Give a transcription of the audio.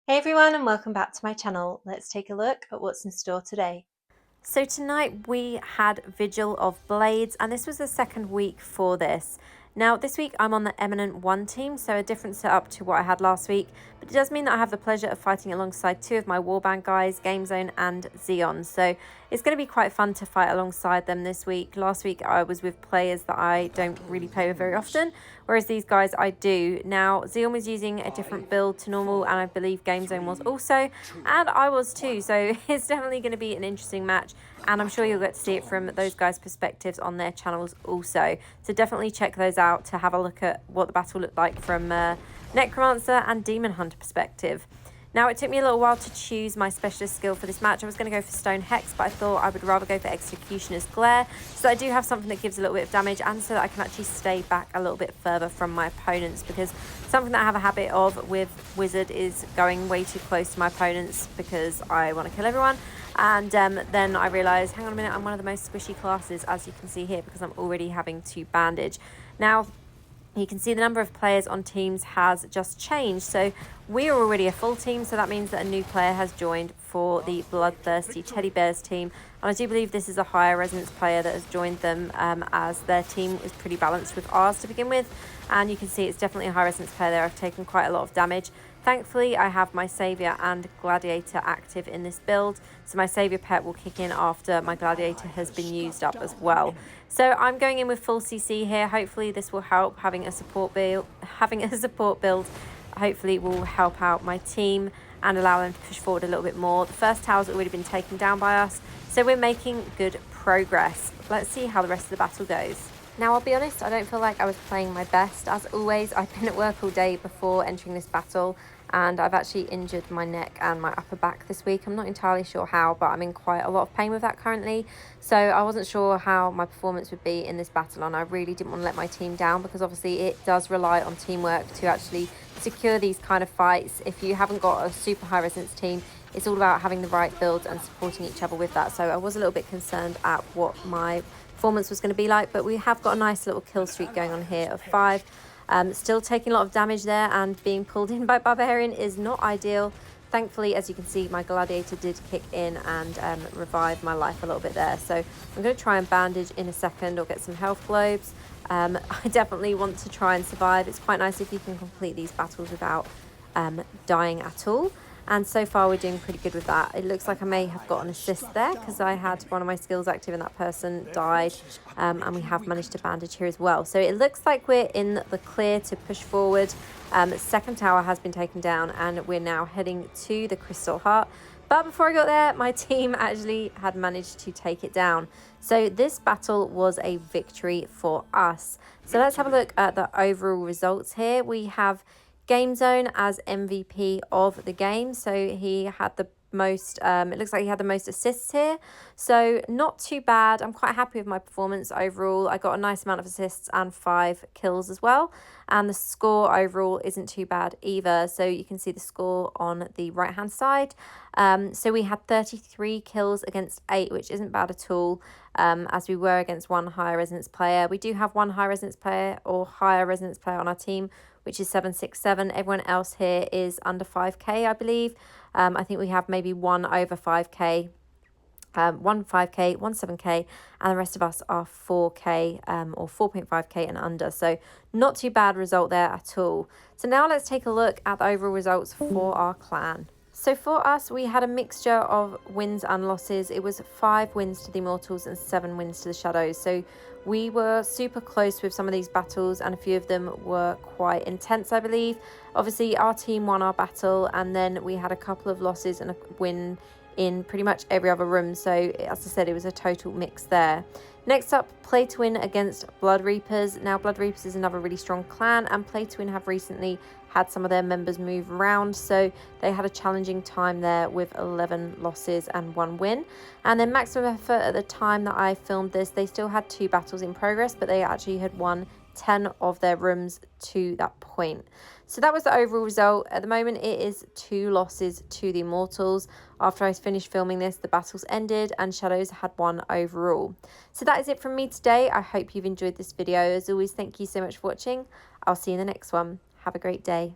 Hey everyone and welcome back to my channel. Let's take a look at what's in store today. So tonight we had Vigil of Blades, and this was the second week for this. Now this week I'm on the Eminent 1 team, so a different setup to what I had last week, but it does mean that I have the pleasure of fighting alongside two of my Warband guys, Game Zone and Xeon, so it's going to be quite fun to fight alongside them this week. Last week I was with players that I don't really play with very often, whereas these guys I do. Now Xeon was using a different build to normal, and I believe Game Zone was also, and I was too, so it's definitely going to be an interesting match, and I'm sure you'll get to see it from those guys' perspectives on their channels also. So definitely check those out to have a look at what the battle looked like from Necromancer and Demon Hunter perspective. Now, it took me a little while to choose my specialist skill for this match. I was going to go for Stone Hex, but I thought I would rather go for Executioner's Glare, so that I do have something that gives a little bit of damage, and so that I can actually stay back a little bit further from my opponents, because something that I have a habit of with Wizard is going way too close to my opponents because I want to kill everyone. And then I realised, hang on a minute, I'm one of the most squishy classes, as you can see here, because I'm already having to bandage. Now, you can see the number of players on teams has just changed. So we are already a full team, so that means that a new player has joined for the Bloodthirsty Teddy Bears team. And I do believe this is a higher resonance player that has joined them, as their team is pretty balanced with ours to begin with. And you can see it's definitely a high resonance player there. I've taken quite a lot of damage. Thankfully, I have my Saviour and Gladiator active in this build, so my Saviour pet will kick in after my Gladiator has been used up as well. So I'm going in with full CC here. Hopefully this will help. Having a support build hopefully will help out my team and allow them to push forward a little bit more. The first tower's already been taken down by us, so we're making good progress. Let's see how the rest of the battle goes. Now, I'll be honest, I don't feel like I was playing my best. As always, I've been at work all day before entering this battle, and I've actually injured my neck and my upper back this week. I'm not entirely sure how, but I'm in quite a lot of pain with that currently. So I wasn't sure how my performance would be in this battle, and I really didn't want to let my team down, because obviously it does rely on teamwork to actually secure these kind of fights. If you haven't got a super high resonance team, it's all about having the right builds and supporting each other with that. So I was a little bit concerned at what my performance was going to be like, but we have got a nice little kill streak going on here of 5. Still taking a lot of damage there, and being pulled in by Barbarian is not ideal. Thankfully, as you can see, my Gladiator did kick in and revive my life a little bit there. So I'm going to try and bandage in a second or get some health globes. I definitely want to try and survive. It's quite nice if you can complete these battles without dying at all. And so far we're doing pretty good with that. It looks like I may have got an assist there, because I had one of my skills active and that person died, and we have managed to bandage here as well. So it looks like we're in the clear to push forward. Second tower has been taken down, and we're now heading to the Crystal Heart. But before I got there, my team actually had managed to take it down. So this battle was a victory for us. So let's have a look at the overall results here. We have Game Zone as MVP of the game, so he had the most, it looks like he had the most assists here, so not too bad. I'm quite happy with my performance overall. I got a nice amount of assists and 5 kills as well, and the score overall isn't too bad either. So you can see the score on the right hand side. So we had 33 kills against 8, which isn't bad at all, as we were against one higher resonance player. We do have one high resonance player or higher resonance player on our team, which is 767. Everyone else here is under 5k, I believe. I think we have maybe one over 5k, one 5k, one 7k, and the rest of us are 4k or 4.5k and under. So not too bad result there at all. So now let's take a look at the overall results for our clan. So for us, we had a mixture of wins and losses. It was 5 wins to the Immortals and 7 wins to the Shadows. So we were super close with some of these battles, and a few of them were quite intense, I believe. Obviously, our team won our battle, and then we had a couple of losses and a win in pretty much every other room. So as I said, it was a total mix there. Next up, Play to Win against Blood Reapers. Now, Blood Reapers is another really strong clan, and Play to Win have recently had some of their members move around, so they had a challenging time there with 11 losses and 1 win. And then Maximum Effort, at the time that I filmed this, they still had 2 battles in progress, but they actually had won 10 of their rooms to that point. So that was the overall result. At the moment, it is 2 losses to the Immortals. After I finished filming this, the battles ended and Shadows had 1 overall. So that is it from me today. I hope you've enjoyed this video. As always, thank you so much for watching. I'll see you in the next one. Have a great day.